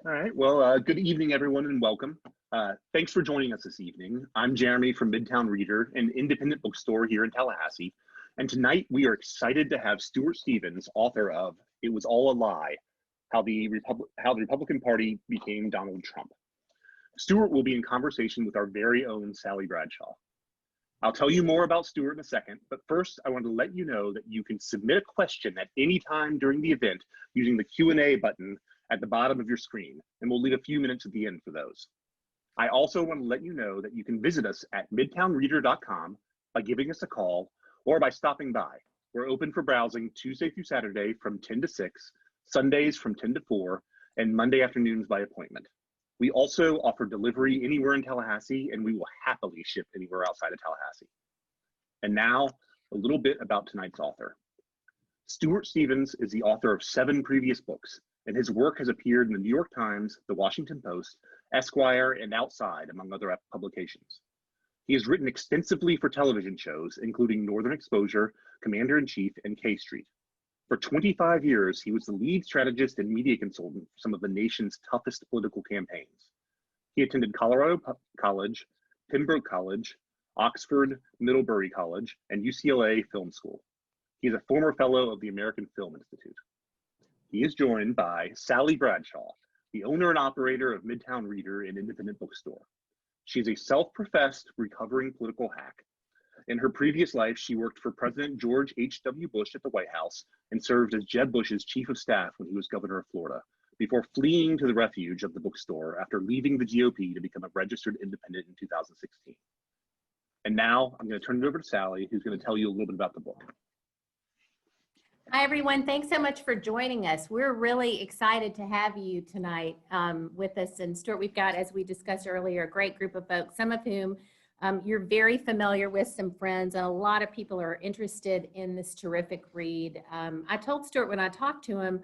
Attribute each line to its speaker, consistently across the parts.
Speaker 1: All right. Well, good evening, everyone, and welcome. Thanks for joining us this evening. I'm Jeremy from Midtown Reader, an independent bookstore here in Tallahassee. And tonight we are excited to have Stuart Stevens, author of It Was All a Lie, How the Republican Party Became Donald Trump. Stuart will be in conversation with our very own Sally Bradshaw. I'll tell you more about Stuart in a second, but first I want to let you know that you can submit a question at any time during the event using the Q&A button at the bottom of your screen, and we'll leave a few minutes at the end for those. I also want to let you know that you can visit us at midtownreader.com by giving us a call or by stopping by. We're open for browsing Tuesday through Saturday from 10 to 6, Sundays from 10 to 4, and Monday afternoons by appointment. We also offer delivery anywhere in Tallahassee, and we will happily ship anywhere outside of Tallahassee. And now, a little bit about tonight's author. Stuart Stevens is the author of 7 previous books, and his work has appeared in the New York Times, the Washington Post, Esquire, and Outside, among other publications. He has written extensively for television shows, including Northern Exposure, Commander-in-Chief, and K Street. For 25 years, he was the lead strategist and media consultant for some of the nation's toughest political campaigns. He attended Colorado College, Pembroke College, Oxford, Middlebury College, and UCLA Film School. He is a former fellow of the American Film Institute. He is joined by Sally Bradshaw, the owner and operator of Midtown Reader, an independent bookstore. She's a self-professed recovering political hack. In her previous life, she worked for President George H.W. Bush at the White House and served as Jeb Bush's chief of staff when he was governor of Florida, before fleeing to the refuge of the bookstore after leaving the GOP to become a registered independent in 2016. And now I'm going to turn it over to Sally, who's going to tell you a little bit about the book.
Speaker 2: Hi, everyone. Thanks so much for joining us. We're really excited to have you tonight with us. And Stuart, we've got, as we discussed earlier, a great group of folks, some of whom you're very familiar with, some friends, and a lot of people are interested in this terrific read. I told Stuart when I talked to him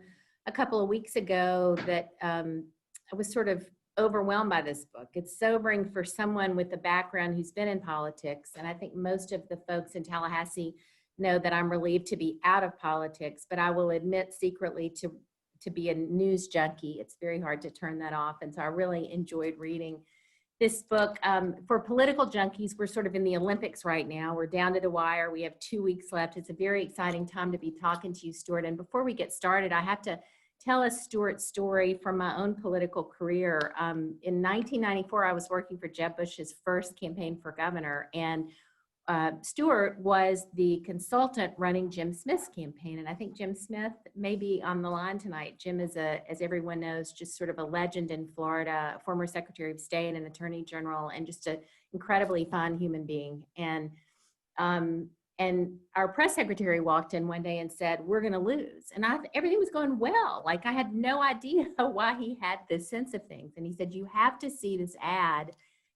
Speaker 2: a couple of weeks ago that I was sort of overwhelmed by this book. It's sobering for someone with a background who's been in politics, and I think most of the folks in Tallahassee know that I'm relieved to be out of politics, but I will admit secretly to be a news junkie. It's very hard to turn that off, and so I really enjoyed reading this book. For political junkies, we're sort of in the Olympics right now. We're down to the wire. We have 2 weeks left. It's a very exciting time to be talking to you, Stuart. And before we get started, I have to tell us Stuart's story from my own political career. In 1994, I was working for Jeb Bush's first campaign for governor, and Stuart was the consultant running Jim Smith's campaign. And I think Jim Smith may be on the line tonight. Jim is, as everyone knows, just sort of a legend in Florida, former Secretary of State and Attorney General, and just an incredibly fine human being. And our press secretary walked in one day and said, "We're going to lose." And everything was going well. Like, I had no idea why he had this sense of things. And he said, "You have to see this ad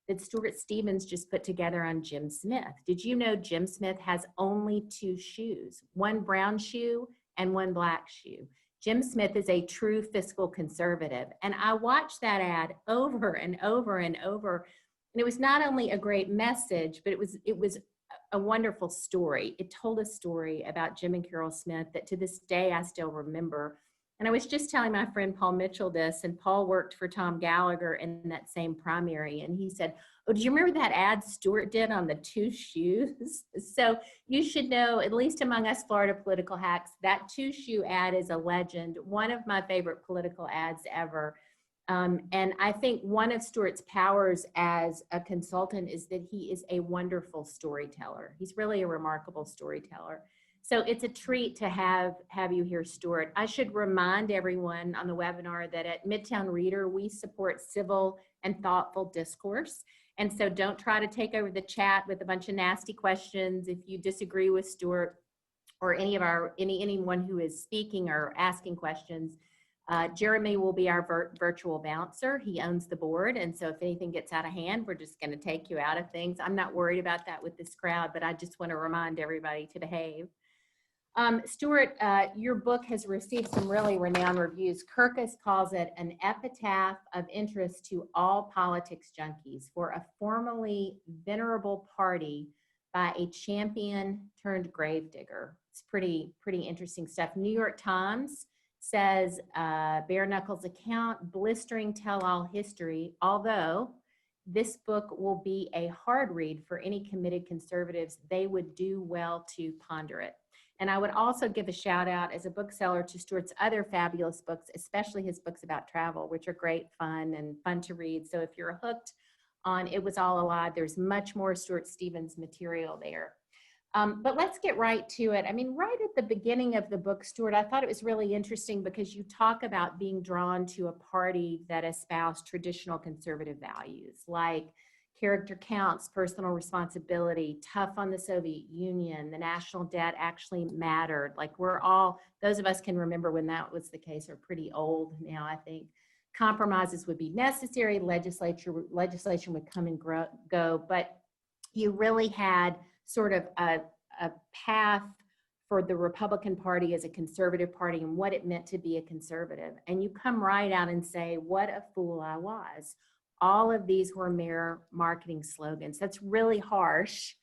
Speaker 2: that Stuart Stevens just put together on Jim Smith. Did you know Jim Smith has only 2 shoes, one brown shoe and one black shoe? Jim Smith is a true fiscal conservative." And I watched that ad over and over and over. And it was not only a great message, but it was a wonderful story. It told a story about Jim and Carol Smith that to this day I still remember. And I was just telling my friend Paul Mitchell this, and Paul worked for Tom Gallagher in that same primary. And he said, "Oh, do you remember that ad Stuart did on the 2 shoes?" So you should know, at least among us Florida political hacks, that 2-shoe ad is a legend, one of my favorite political ads ever. And I think one of Stuart's powers as a consultant is that he is a wonderful storyteller. He's really a remarkable storyteller. So it's a treat to have you here, Stuart. I should remind everyone on the webinar that at Midtown Reader, we support civil and thoughtful discourse. And so don't try to take over the chat with a bunch of nasty questions. If you disagree with Stuart or anyone who is speaking or asking questions, Jeremy will be our virtual bouncer. He owns the board. And so if anything gets out of hand, we're just going to take you out of things. I'm not worried about that with this crowd, but I just want to remind everybody to behave. Stuart, your book has received some really renowned reviews. Kirkus calls it an epitaph of interest to all politics junkies for a formerly venerable party by a champion turned gravedigger. It's pretty interesting stuff. New York Times says, bare knuckles account, blistering tell-all history, although this book will be a hard read for any committed conservatives. They would do well to ponder it. And I would also give a shout out as a bookseller to Stuart's other fabulous books, especially his books about travel, which are great fun and fun to read. So if you're hooked on It Was All a Lie, there's much more Stuart Stevens material there. But let's get right to it. I mean, right at the beginning of the book, Stuart, I thought it was really interesting because you talk about being drawn to a party that espoused traditional conservative values like character counts, personal responsibility, tough on the Soviet Union, the national debt actually mattered. Like we're all, those of us can remember when that was the case are pretty old now, I think. Compromises would be necessary, legislation would come and go, but you really had sort of a path for the Republican Party as a conservative party and what it meant to be a conservative. And you come right out and say, what a fool I was. All of these were mere marketing slogans. That's really harsh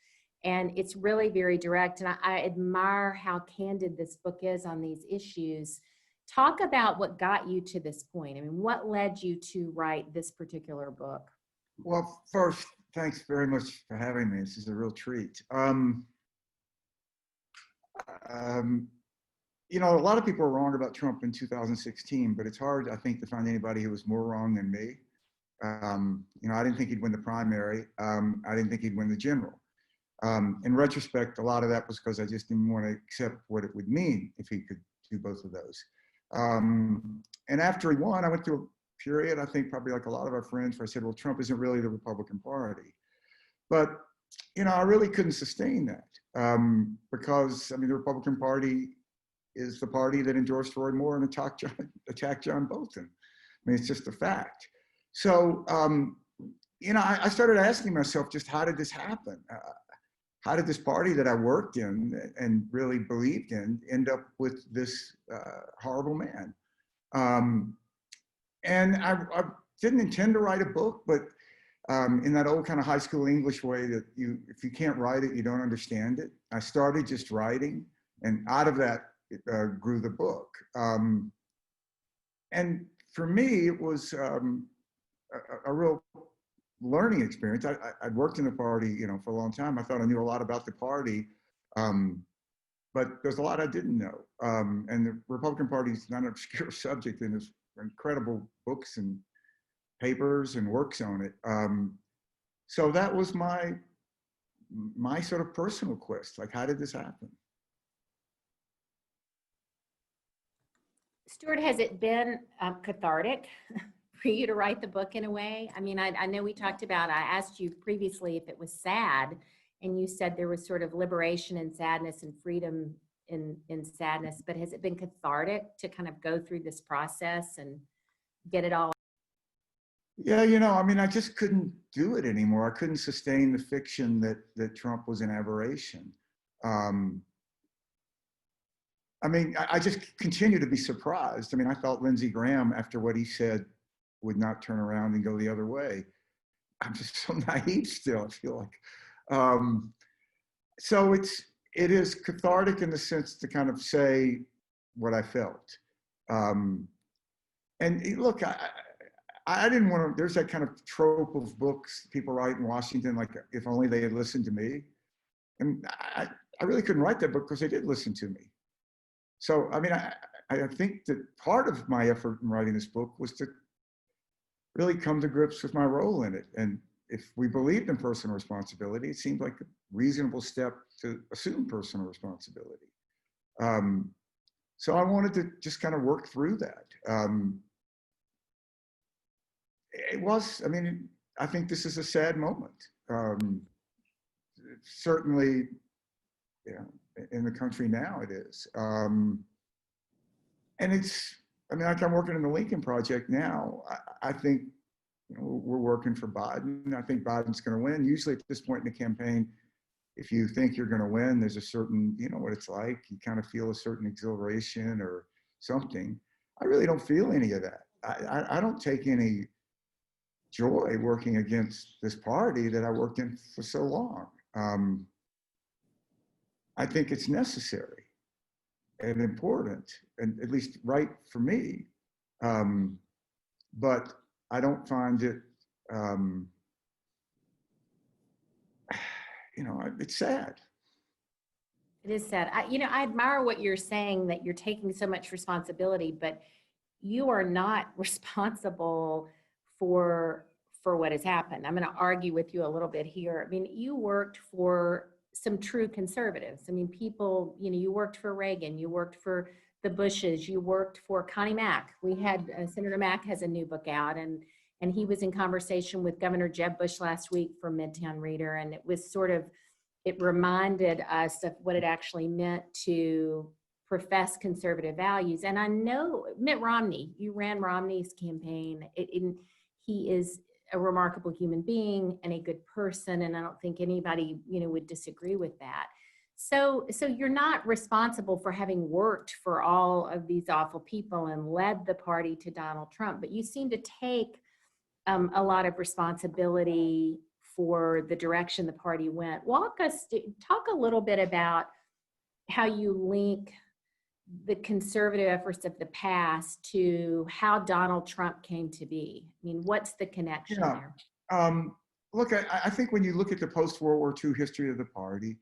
Speaker 2: and it's really very direct. And I admire how candid this book is on these issues. Talk about what got you to this point. I mean, what led you to write this particular book?
Speaker 3: Well, first, thanks very much for having me. This is a real treat. You know, a lot of people are wrong about Trump in 2016, but it's hard, I think, to find anybody who was more wrong than me. You know, I didn't think he'd win the primary. I didn't think he'd win the general. In retrospect, a lot of that was because I just didn't want to accept what it would mean if he could do both of those. And after he won, I went through a period, I think probably like a lot of our friends, where I said, well, Trump isn't really the Republican Party. But, you know, I really couldn't sustain that because, I mean, the Republican Party is the party that endorsed Roy Moore and attacked John Bolton. I mean, it's just a fact. So, you know, I started asking myself, just how did this happen? How did this party that I worked in and really believed in end up with this horrible man? And I didn't intend to write a book, but in that old kind of high school English way that if you can't write it, you don't understand it. I started just writing, and out of that grew the book. And for me, it was a real learning experience. I'd worked in the party, you know, for a long time. I thought I knew a lot about the party, but there's a lot I didn't know. And the Republican Party is not an obscure subject, and there's incredible books and papers and works on it. So that was my sort of personal quest. Like, how did this happen?
Speaker 2: Stuart, has it been cathartic for you to write the book in a way? I mean, I know we talked about, I asked you previously if it was sad, and you said there was sort of liberation in sadness and freedom in sadness, but has it been cathartic to kind of go through this process and get it all?
Speaker 3: Yeah, you know, I mean, I just couldn't do it anymore. I couldn't sustain the fiction that Trump was an aberration. I mean, I just continue to be surprised. I mean, I thought Lindsey Graham, after what he said, would not turn around and go the other way. I'm just so naive still, I feel like. So it is cathartic in the sense to kind of say what I felt. And look, I didn't want to, there's that kind of trope of books people write in Washington, like, if only they had listened to me. And I really couldn't write that book because they did listen to me. So, I mean, I think that part of my effort in writing this book was to really come to grips with my role in it. And if we believed in personal responsibility, it seemed like a reasonable step to assume personal responsibility. So I wanted to just kind of work through that. It was, I mean, I think this is a sad moment. Certainly, you know, in the country now it is. And it's, I mean, like I'm working in the Lincoln Project now. I think, you know, we're working for Biden. I think Biden's going to win. Usually at this point in the campaign, if you think you're going to win, there's a certain, you know what it's like. You kind of feel a certain exhilaration or something. I really don't feel any of that. I don't take any joy working against this party that I worked in for so long. I think it's necessary. and important, and at least right for me. But I don't find it, it's sad.
Speaker 2: It is sad. I admire what you're saying, that you're taking so much responsibility, but you are not responsible for what has happened. I'm going to argue with you a little bit here. I mean, you worked for some true conservatives. I mean, people, you worked for Reagan, you worked for the Bushes, you worked for Connie Mack. We had Senator Mack has a new book out, and he was in conversation with Governor Jeb Bush last week for Midtown Reader, and it reminded us of what it actually meant to profess conservative values. And I know Mitt Romney, you ran Romney's campaign. He is a remarkable human being and a good person, and I don't think anybody, would disagree with that. So you're not responsible for having worked for all of these awful people and led the party to Donald Trump, but you seem to take a lot of responsibility for the direction the party went. Talk a little bit about how you link the conservative efforts of the past to how Donald Trump came to be. I mean, what's the connection there?
Speaker 3: Look, I think when you look at the post-World War II history of the party,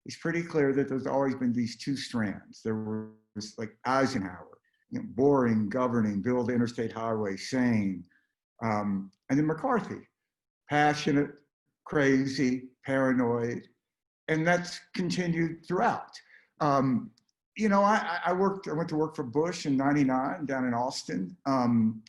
Speaker 3: it's pretty clear that there's always been these two strands. There was like Eisenhower, boring, governing, build interstate highway, sane, and then McCarthy, passionate, crazy, paranoid, and that's continued throughout. I went to work for Bush in '99 down in Austin. And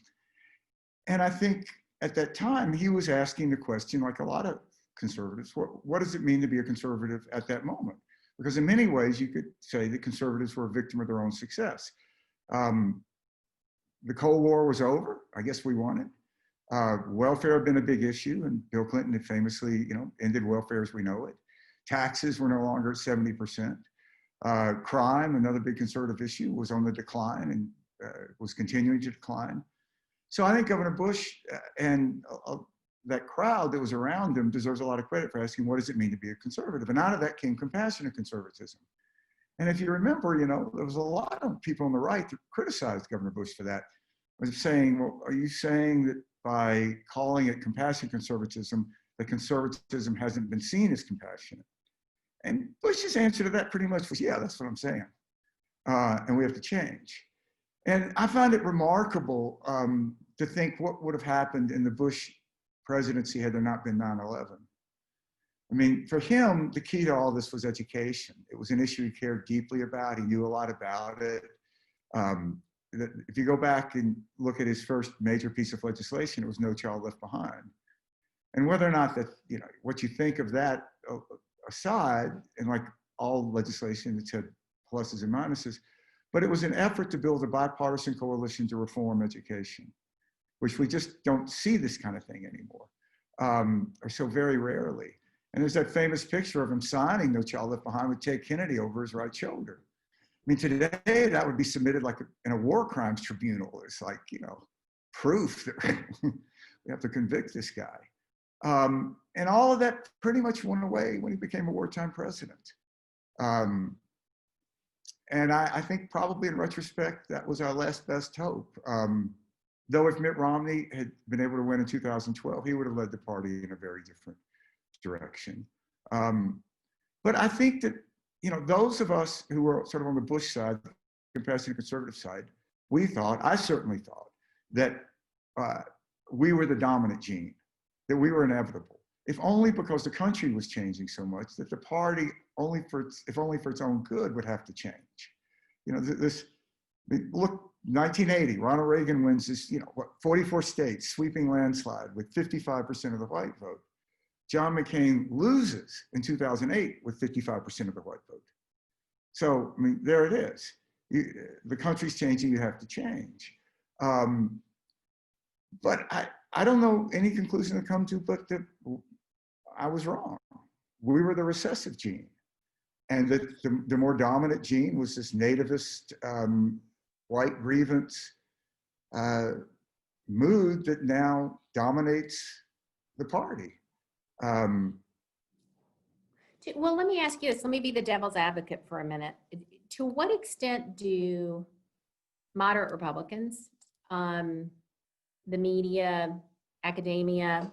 Speaker 3: I think at that time, he was asking the question, like a lot of conservatives, what does it mean to be a conservative at that moment? Because in many ways, you could say that conservatives were a victim of their own success. The Cold War was over. I guess we won it. Welfare had been a big issue, and Bill Clinton had famously, ended welfare as we know it. Taxes were no longer at 70%. Crime, another big conservative issue, was on the decline and was continuing to decline. So I think Governor Bush and that crowd that was around him deserves a lot of credit for asking, what does it mean to be a conservative? And out of that came compassionate conservatism. And if you remember, there was a lot of people on the right that criticized Governor Bush for that, was saying, well, are you saying that by calling it compassionate conservatism, that conservatism hasn't been seen as compassionate? And Bush's answer to that pretty much was, yeah, that's what I'm saying. And we have to change. And I find it remarkable to think what would have happened in the Bush presidency had there not been 9/11. I mean, for him, the key to all this was education. It was an issue he cared deeply about. He knew a lot about it. If you go back and look at his first major piece of legislation, it was No Child Left Behind. And whether or not that, what you think of that aside, and like all legislation, it's had pluses and minuses, but it was an effort to build a bipartisan coalition to reform education, which we just don't see this kind of thing anymore, or so very rarely. And there's that famous picture of him signing No Child Left Behind with Ted Kennedy over his right shoulder. I mean, today that would be submitted like in a war crimes tribunal. It's like, proof that we have to convict this guy. And all of that pretty much went away when he became a wartime president. And I think probably in retrospect, that was our last best hope. Though if Mitt Romney had been able to win in 2012, he would have led the party in a very different direction. But I think that, those of us who were sort of on the Bush side, compassionate conservative side, I certainly thought that we were the dominant gene, that we were inevitable, if only because the country was changing so much that the party, if only for its own good, would have to change. Look, 1980, Ronald Reagan wins this, 44 states, sweeping landslide with 55% of the white vote. John McCain loses in 2008 with 55% of the white vote. So, I mean, there it is. The country's changing, you have to change. But I don't know any conclusion to come to, but that I was wrong. We were the recessive gene. And that the more dominant gene was this nativist, white grievance mood that now dominates the party.
Speaker 2: Well, let me ask you this. Let me be the devil's advocate for a minute. to what extent do moderate Republicans, the media, academia,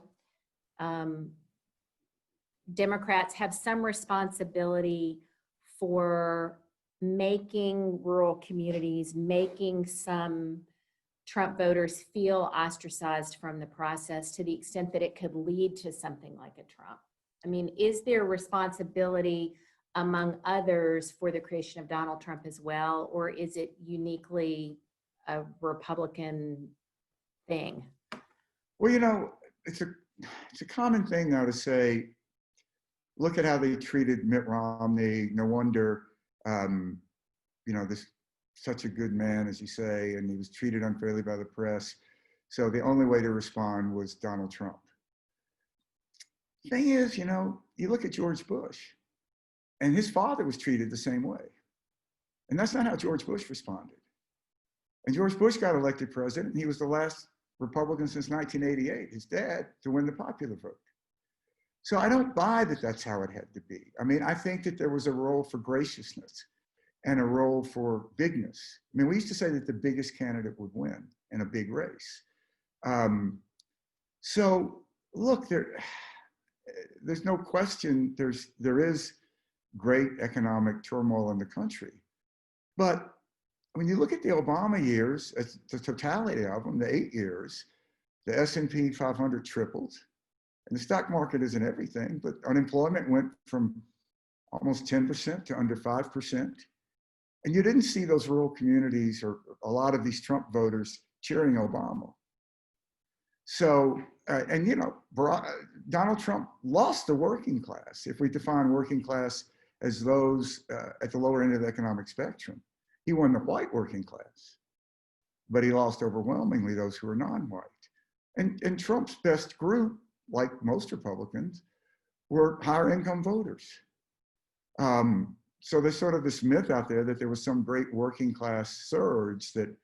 Speaker 2: Democrats have some responsibility for making rural communities, making some Trump voters feel ostracized from the process to the extent that it could lead to something like a Trump? I mean, is there responsibility among others for the creation of Donald Trump as well, or is it uniquely a Republican thing?
Speaker 3: Well, you know, it's a common thing now to say, look at how they treated Mitt Romney. No wonder, you know, this such a good man, as you say, and he was treated unfairly by the press. So the only way to respond was Donald Trump. Thing is, you know, you look at George Bush, and his father was treated the same way. And that's not how George Bush responded. And George Bush got elected president, and he was the last Republican since 1988, his dad, to win the popular vote. So I don't buy that that's how it had to be. I mean, I think that there was a role for graciousness and a role for bigness. I mean, we used to say that the biggest candidate would win in a big race. So look, there's no question there is great economic turmoil in the country. But when you look at the Obama years, the totality of them, the 8 years, the S&P 500 tripled. And the stock market isn't everything, but unemployment went from almost 10% to under 5%. And you didn't see those rural communities or a lot of these Trump voters cheering Obama. So, and you know, Donald Trump lost the working class. If we define working class as those at the lower end of the economic spectrum, he won the white working class, but he lost overwhelmingly those who are non-white. And Trump's best group, like most Republicans, were higher income voters. So there's sort of this myth out there that there was some great working class surge that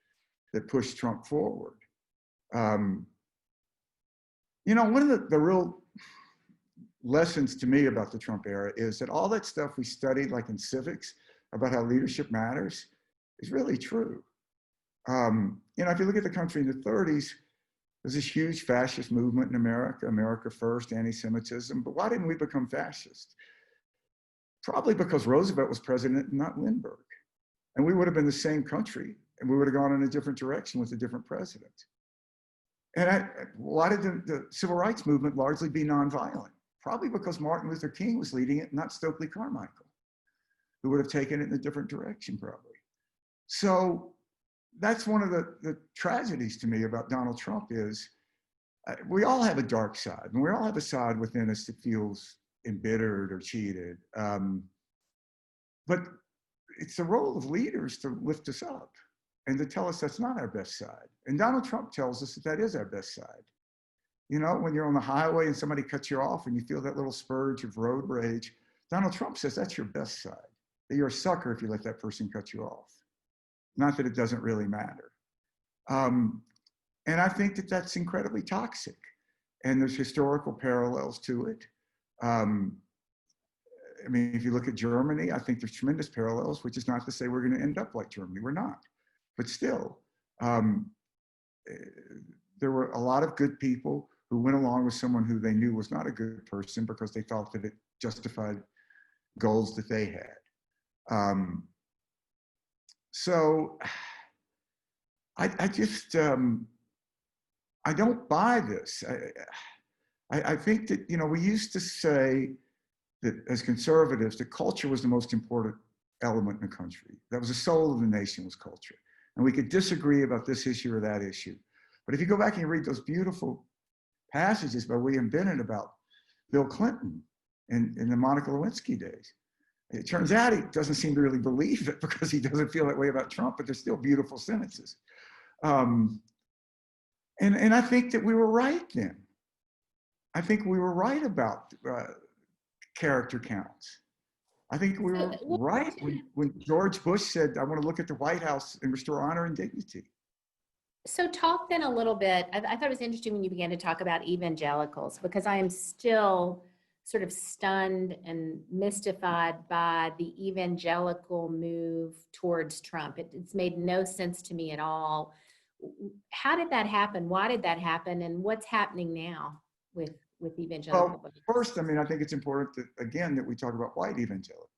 Speaker 3: pushed Trump forward. You know, one of the real lessons to me about the Trump era is that all that stuff we studied, like in civics, about how leadership matters, is really true. You know, if you look at the country in the 30s, there's this huge fascist movement in America, America First, anti-Semitism. But why didn't we become fascist? Probably because Roosevelt was president and not Lindbergh. And we would have been the same country, and we would have gone in a different direction with a different president. And why did the civil rights movement largely be nonviolent? Probably because Martin Luther King was leading it, not Stokely Carmichael, who would have taken it in a different direction, probably. So that's one of the tragedies to me about Donald Trump is we all have a dark side, and we all have a side within us that feels embittered or cheated. But it's the role of leaders to lift us up and to tell us that's not our best side. And Donald Trump tells us that that is our best side. You know, when you're on the highway and somebody cuts you off and you feel that little spurge of road rage, Donald Trump says that's your best side, that you're a sucker if you let that person cut you off. Not that it doesn't really matter. And I think that that's incredibly toxic. And there's historical parallels to it. I mean, if you look at Germany, I think there's tremendous parallels, which is not to say we're going to end up like Germany. We're not. But still, there were a lot of good people who went along with someone who they knew was not a good person because they thought that it justified goals that they had. So I just, I don't buy this. I think that, you know, we used to say that as conservatives, that culture was the most important element in the country. That was the soul of the nation, was culture. And we could disagree about this issue or that issue. But if you go back and you read those beautiful passages by William Bennett about Bill Clinton in the Monica Lewinsky days, it turns out he doesn't seem to really believe it because he doesn't feel that way about Trump, but they're still beautiful sentences. And I think that we were right then. I think we were right about character counts. I think we were right when George Bush said, I want to look at the White House and restore honor and dignity.
Speaker 2: So talk then a little bit, I thought it was interesting when you began to talk about evangelicals, because I am still sort of stunned and mystified by the evangelical move towards Trump. It's made no sense to me at all. How did that happen? Why did that happen? And what's happening now with evangelical?
Speaker 3: Well, first, I mean, I think it's important that, again, that we talk about white evangelicals,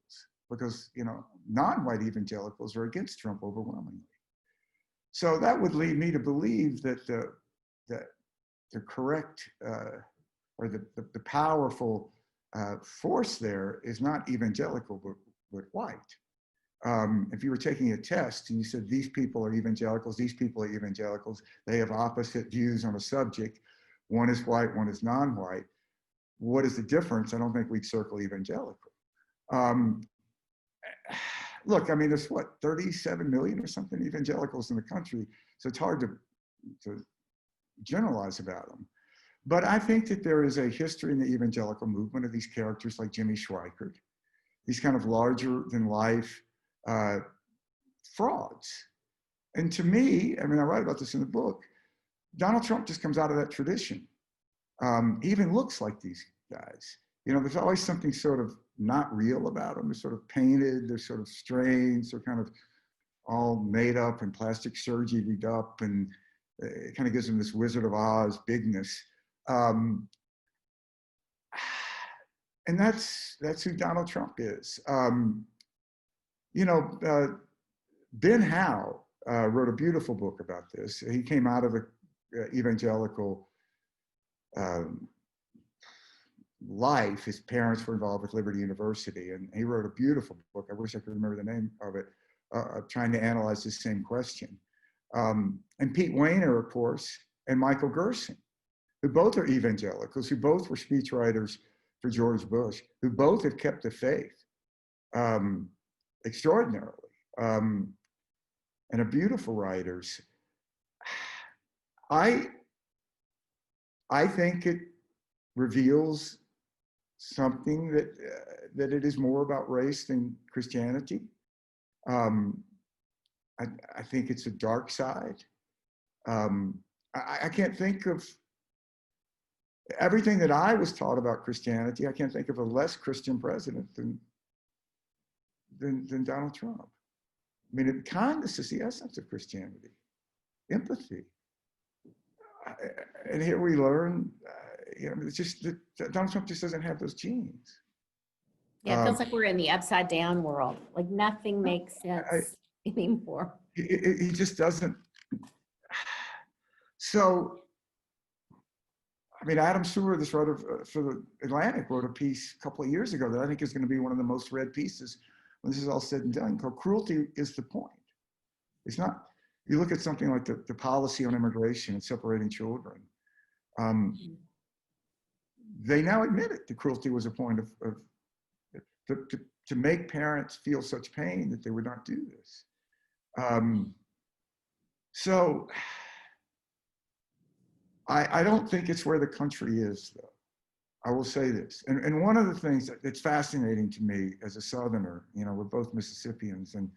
Speaker 3: because, you know, non-white evangelicals are against Trump overwhelmingly. So that would lead me to believe that the correct or the powerful force there is not evangelical, but white. If you were taking a test and you said, these people are evangelicals, these people are evangelicals, they have opposite views on a subject, one is white, one is non-white, what is the difference? I don't think we'd circle evangelical. Look, I mean, there's what, 37 million or something evangelicals in the country, so it's hard to generalize about them. But I think that there is a history in the evangelical movement of these characters like Jimmy Schweikert, these kind of larger than life frauds. And to me, I mean, I write about this in the book, Donald Trump just comes out of that tradition. He even looks like these guys. You know, there's always something sort of not real about them. They're sort of painted, they're sort of strange, they're kind of all made up and plastic surgery'd up, and it kind of gives them this Wizard of Oz bigness. And that's who Donald Trump is. You know, Ben Howe wrote a beautiful book about this. He came out of a evangelical life. His parents were involved with Liberty University, and he wrote a beautiful book. I wish I could remember the name of it, trying to analyze this same question. And Pete Weiner, of course, and Michael Gerson, who both are evangelicals, who both were speechwriters for George Bush, who both have kept the faith extraordinarily, and are beautiful writers. I think it reveals something that it is more about race than Christianity. I think it's a dark side. I can't think of everything that I was taught about Christianity. I can't think of a less Christian president than Donald Trump. I mean, kindness is the essence of Christianity, empathy. And here we learn, you know, it's just that Donald Trump just doesn't have those genes.
Speaker 2: Yeah, it feels like we're in the upside down world. Like nothing makes sense anymore.
Speaker 3: He just doesn't. So, I mean, Adam Seward, this writer for the Atlantic, wrote a piece a couple of years ago that I think is going to be one of the most read pieces when this is all said and done, called "Cruelty is the Point." It's not. You look at something like the policy on immigration and separating children. They now admit it. The cruelty was a point to make parents feel such pain that they would not do this. So I don't think it's where the country is, though. I will say this. And one of the things that's fascinating to me as a Southerner, you know, we're both Mississippians, and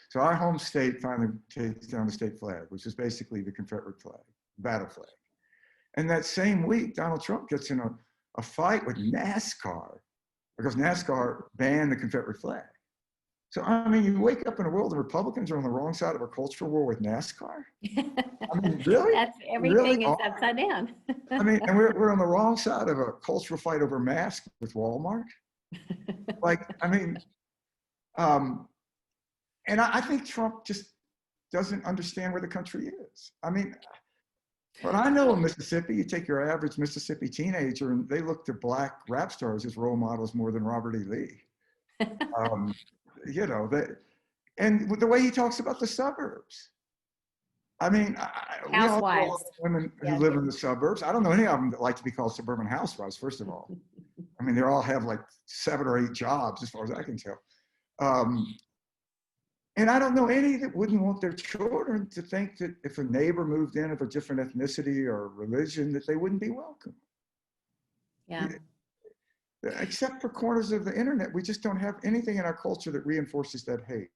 Speaker 3: so our home state finally takes down the state flag, which is basically the Confederate flag, battle flag. And that same week, Donald Trump gets in a fight with NASCAR because NASCAR banned the Confederate flag. So, I mean, you wake up in a world, the Republicans are on the wrong side of a cultural war with NASCAR? I mean, really?
Speaker 2: That's everything is upside down.
Speaker 3: I mean, and we're on the wrong side of a cultural fight over masks with Walmart. Like, I mean, and I think Trump just doesn't understand where the country is. I mean, but I know in Mississippi, you take your average Mississippi teenager and they look to black rap stars as role models more than Robert E. Lee. You know, and the way he talks about the suburbs. I mean, we all know women who live in the suburbs. I don't know any of them that like to be called suburban housewives, first of all. I mean, they all have like 7 or 8 jobs as far as I can tell. And I don't know any that wouldn't want their children to think that if a neighbor moved in of a different ethnicity or religion, that they wouldn't be welcome.
Speaker 2: Yeah.
Speaker 3: Except for corners of the internet, we just don't have anything in our culture that reinforces that hate.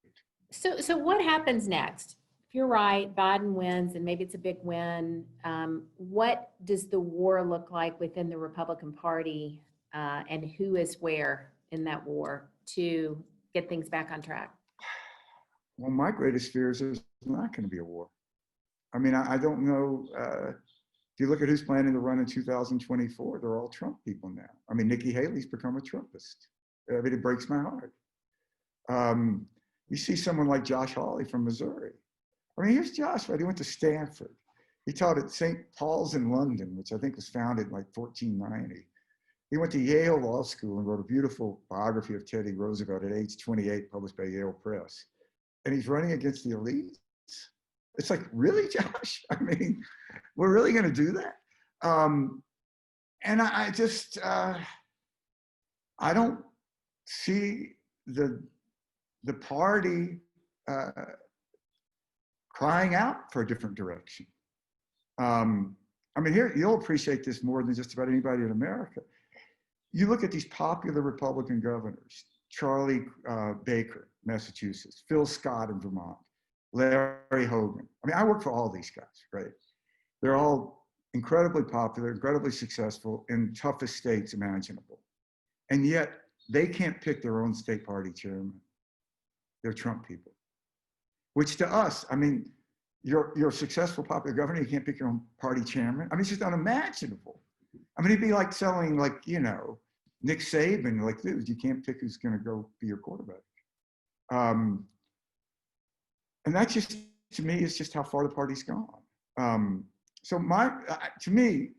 Speaker 2: So what happens next? If you're right, Biden wins, and maybe it's a big win. What does the war look like within the Republican Party? and who is where in that war to get things back on track?
Speaker 3: Well, my greatest fear is there's not going to be a war. I mean, I don't know. If you look at who's planning to run in 2024, they're all Trump people now. I mean, Nikki Haley's become a Trumpist. I mean, it breaks my heart. You see someone like Josh Hawley from Missouri. I mean, here's Josh, right? He went to Stanford. He taught at St. Paul's in London, which I think was founded in like 1490. He went to Yale Law School and wrote a beautiful biography of Teddy Roosevelt at age 28, published by Yale Press. And he's running against the elites. It's like, really, Josh? I mean, we're really going to do that? And I just, I don't see the party crying out for a different direction. I mean, here, you'll appreciate this more than just about anybody in America. You look at these popular Republican governors, Charlie Baker, Massachusetts, Phil Scott in Vermont, Larry Hogan. I mean, I work for all these guys, right? They're all incredibly popular, incredibly successful in toughest states imaginable. And yet they can't pick their own state party chairman. They're Trump people, which to us, I mean, you're a successful popular governor, you can't pick your own party chairman. I mean, it's just unimaginable. I mean, it'd be like selling, like, you know, Nick Saban, like, dude, you can't pick who's going to go be your quarterback. And that just, to me, is just how far the party's gone. So to me,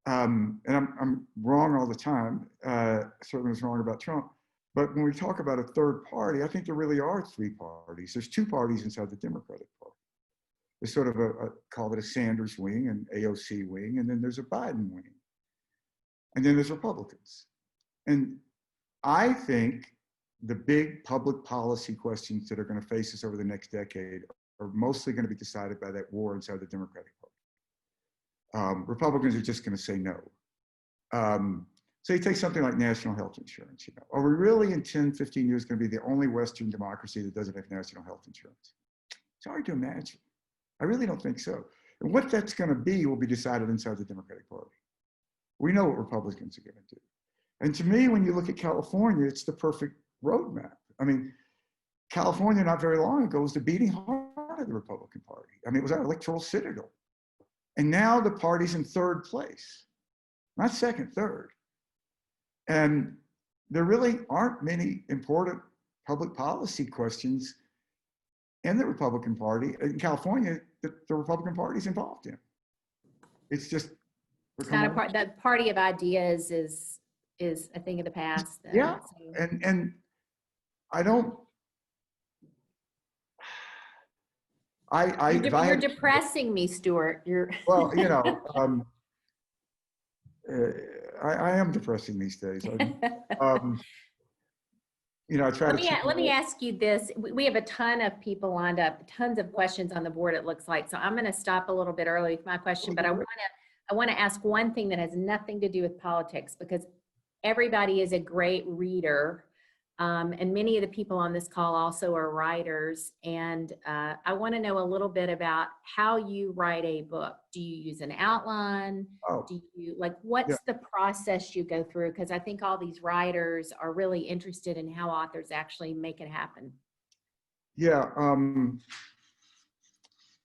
Speaker 3: and I'm wrong all the time, certainly was wrong about Trump, but when we talk about a third party, I think there really are three parties. There's two parties inside the Democratic Party. There's sort of call it a Sanders wing, an AOC wing, and then there's a Biden wing. And then there's Republicans. And I think the big public policy questions that are going to face us over the next decade are mostly going to be decided by that war inside the Democratic Party. Republicans are just going to say no. So you take something like national health insurance. You know, are we really in 10, 15 years going to be the only Western democracy that doesn't have national health insurance? It's hard to imagine. I really don't think so. And what that's going to be will be decided inside the Democratic Party. We know what Republicans are going to do. And to me, when you look at California, it's the perfect roadmap. I mean, California not very long ago was the beating heart of the Republican Party. I mean, it was our electoral citadel. And now the party's in third place, not second, third. And there really aren't many important public policy questions in the Republican Party, in California, that the Republican Party is involved in. It's just,
Speaker 2: it's not a part, that party of ideas is a thing of the past.
Speaker 3: Yeah, so. And I don't,
Speaker 2: you're depressing me, Stuart.
Speaker 3: Well, you know, I am depressing these days. You know, I try
Speaker 2: let me ask you this. We have a ton of people lined up, tons of questions on the board, it looks like. So I'm going to stop a little bit early with my question, but I want to ask one thing that has nothing to do with politics, because everybody is a great reader. And many of the people on this call also are writers. And I want to know a little bit about how you write a book. Do you use an outline? Do you, like, what's the process you go through? Because I think all these writers are really interested in how authors actually make it happen.
Speaker 3: Yeah,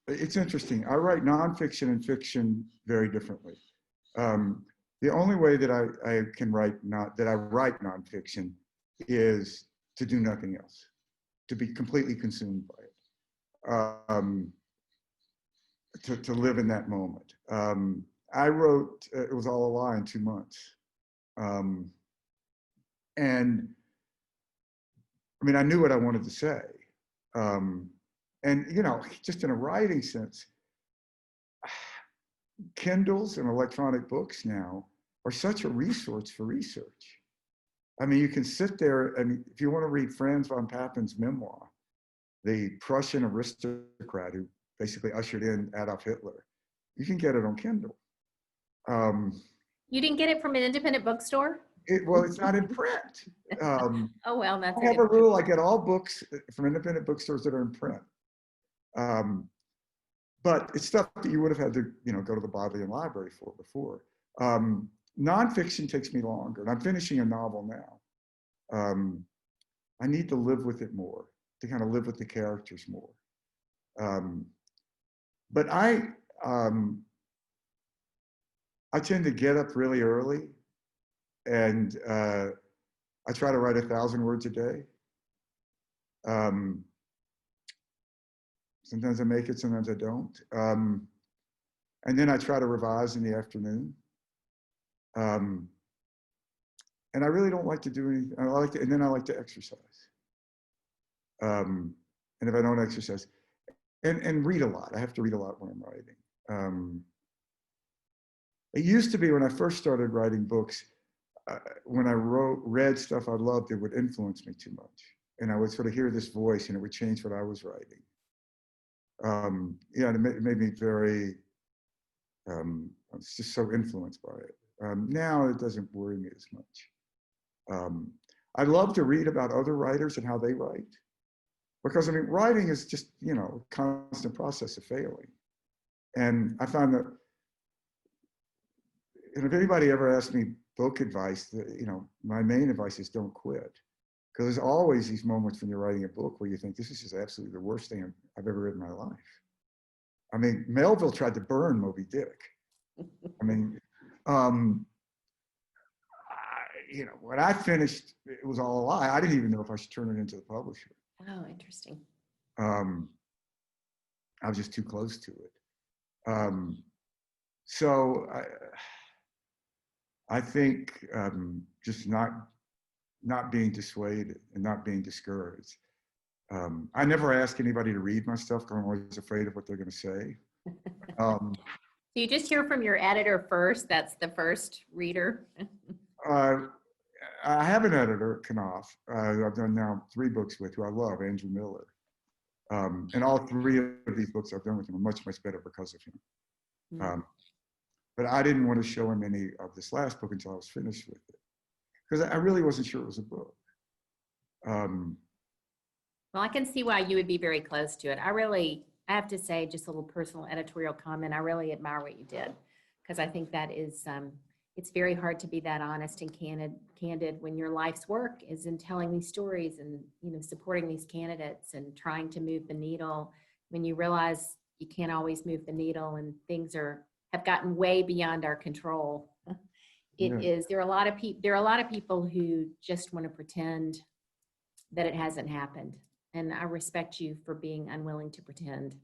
Speaker 3: it's interesting. I write nonfiction and fiction very differently. The only way that I can write nonfiction is to do nothing else, to be completely consumed by it, to live in that moment. I wrote, it was all a lie in 2 months. And I mean, I knew what I wanted to say. And, you know, just in a writing sense, Kindles and electronic books now are such a resource for research. I mean, you can sit there, and if you want to read Franz von Pappen's memoir, the Prussian aristocrat who basically ushered in Adolf Hitler, you can get it on Kindle.
Speaker 2: You didn't get it from an independent bookstore?
Speaker 3: Well, it's not in print.
Speaker 2: Oh, well, that's
Speaker 3: I have a rule. I get all books from independent bookstores that are in print. But it's stuff that you would have had to, you know, go to the Bodleian Library for before. Nonfiction takes me longer, and I'm finishing a novel now. I need to live with it more, to kind of live with the characters more. But I tend to get up really early, and I try to write 1,000 words a day. Sometimes I make it, sometimes I don't. And then I try to revise in the afternoon. And I really don't like to do anything. And then I like to exercise. And if I don't exercise, and read a lot. I have to read a lot when I'm writing. It used to be when I first started writing books, when I read stuff I loved, it would influence me too much. And I would sort of hear this voice and it would change what I was writing. Yeah, and it made me very, I was just so influenced by it. Now it doesn't worry me as much. I love to read about other writers and how they write. Because I mean, writing is just, you know, a constant process of failing. And I found that, and if anybody ever asked me book advice, you know, my main advice is don't quit. Because there's always these moments when you're writing a book where you think, this is just absolutely the worst thing I've ever read in my life. I mean, Melville tried to burn Moby Dick. I mean, you know, when I finished, it was all a lie. I didn't even know if I should turn it into the publisher.
Speaker 2: Oh, interesting.
Speaker 3: I was just too close to it. So I think just not being dissuaded and not being discouraged. I never ask anybody to read my stuff because I'm always afraid of what they're going to say.
Speaker 2: So you just hear from your editor first. That's the first reader.
Speaker 3: I have an editor, Knopf, I've done now 3 books with, who I love, Andrew Miller. And all 3 of these books I've done with him are much, much better because of him. But I didn't want to show him any of this last book until I was finished with it, because I really wasn't sure it was a book.
Speaker 2: Well, I can see why you would be very close to it. I have to say, just a little personal editorial comment, I really admire what you did, because I think that is, it's very hard to be that honest and candid when your life's work is in telling these stories and, you know, supporting these candidates and trying to move the needle when you realize you can't always move the needle and things have gotten way beyond our control. There are a lot of people who just want to pretend that it hasn't happened. And I respect you for being unwilling to pretend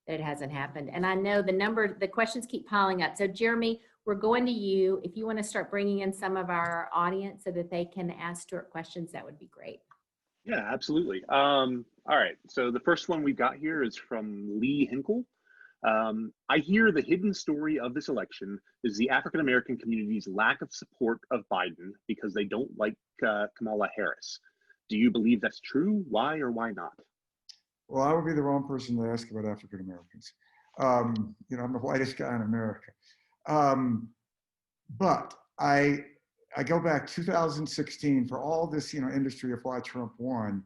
Speaker 2: that it hasn't happened. And I know the questions keep piling up. So Jeremy, we're going to you. If you want to start bringing in some of our audience so that they can ask Stuart questions, that would be great.
Speaker 1: Yeah, absolutely. All right, so the first one we've got here is from Lee Hinkle. I hear the hidden story of this election is the African-American community's lack of support of Biden because they don't like Kamala Harris. Do you believe that's true? Why or why not?
Speaker 3: Well, I would be the wrong person to ask about African-Americans. You know, I'm the whitest guy in America. But I go back 2016 for all this, you know, industry of why Trump won.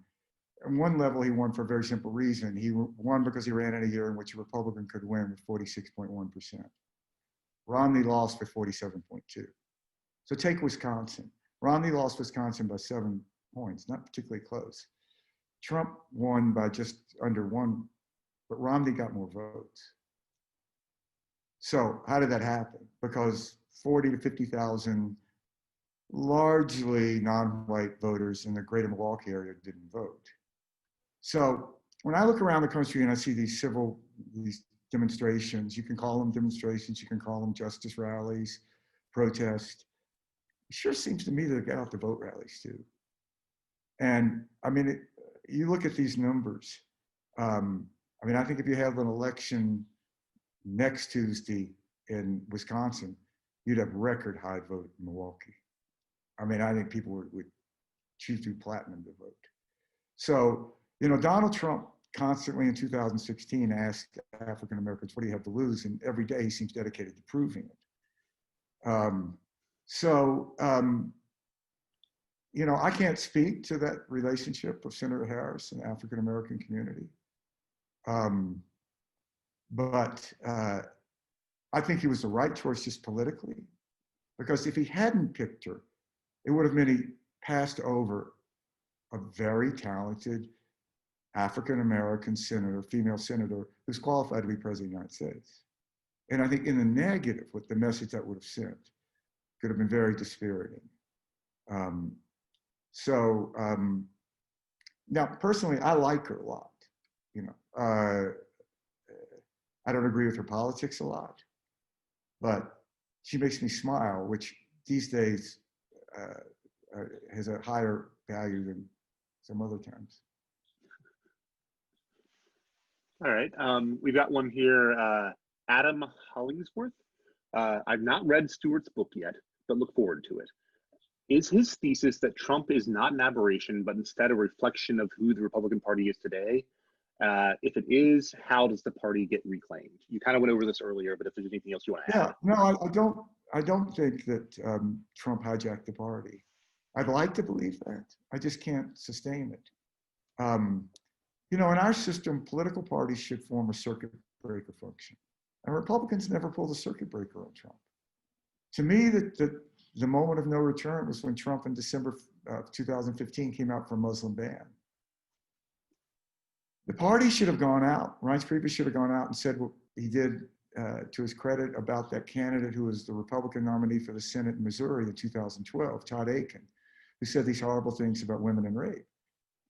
Speaker 3: On one level, he won for a very simple reason. He won because he ran in a year in which a Republican could win with 46.1%. Romney lost with 47.2%. So take Wisconsin. Romney lost Wisconsin by 7 points, not particularly close. Trump won by just under 1, but Romney got more votes. So how did that happen? Because 40 to 50,000 largely non-white voters in the greater Milwaukee area didn't vote. So when I look around the country and I see these demonstrations, you can call them demonstrations, you can call them justice rallies, protests. It sure seems to me that they get out the vote rallies too. And I mean, you look at these numbers. I mean, I think if you had an election next Tuesday in Wisconsin, you'd have record high vote in Milwaukee. I mean, I think people would choose to do platinum to vote. So, you know, Donald Trump constantly in 2016 asked African Americans, what do you have to lose? And every day he seems dedicated to proving it. You know, I can't speak to that relationship of Senator Harris and the African American community. But I think he was the right choice just politically. Because if he hadn't picked her, it would have meant he passed over a very talented African-American senator, female senator, who's qualified to be president of the United States. And I think in the negative, what the message that would have sent could have been very dispiriting. Now, personally, I like her a lot. You know, I don't agree with her politics a lot, but she makes me smile, which these days has a higher value than some other times.
Speaker 1: All right, we've got one here, Adam Hollingsworth. I've not read Stuart's book yet, but look forward to it. Is his thesis that Trump is not an aberration, but instead a reflection of who the Republican Party is today? If it is, how does the party get reclaimed? You kind of went over this earlier, but if there's anything else you want to add.
Speaker 3: Yeah, no, I don't think that Trump hijacked the party. I'd like to believe that. I just can't sustain it. You know, in our system, political parties should form a circuit breaker function. And Republicans never pulled a circuit breaker on Trump. To me, the moment of no return was when Trump in December of 2015 came out for a Muslim ban. The party should have gone out. Reince Priebus should have gone out and said what he did to his credit about that candidate who was the Republican nominee for the Senate in Missouri in 2012, Todd Akin, who said these horrible things about women and rape.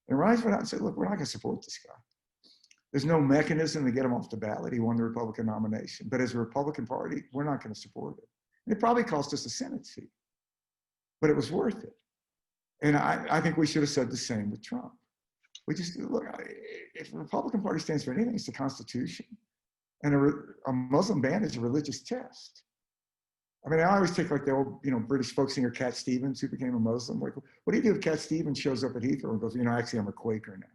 Speaker 3: And Reince went out and said, look, we're not going to support this guy. There's no mechanism to get him off the ballot. He won the Republican nomination. But as a Republican Party, we're not going to support it. And it probably cost us a Senate seat, but it was worth it. And I think we should have said the same with Trump. We just, look, if the Republican Party stands for anything, it's the Constitution. And a Muslim ban is a religious test. I mean, I always take like the old, British folk singer Cat Stevens, who became a Muslim. Like, what do you do if Cat Stevens shows up at Heathrow and goes, actually, I'm a Quaker now?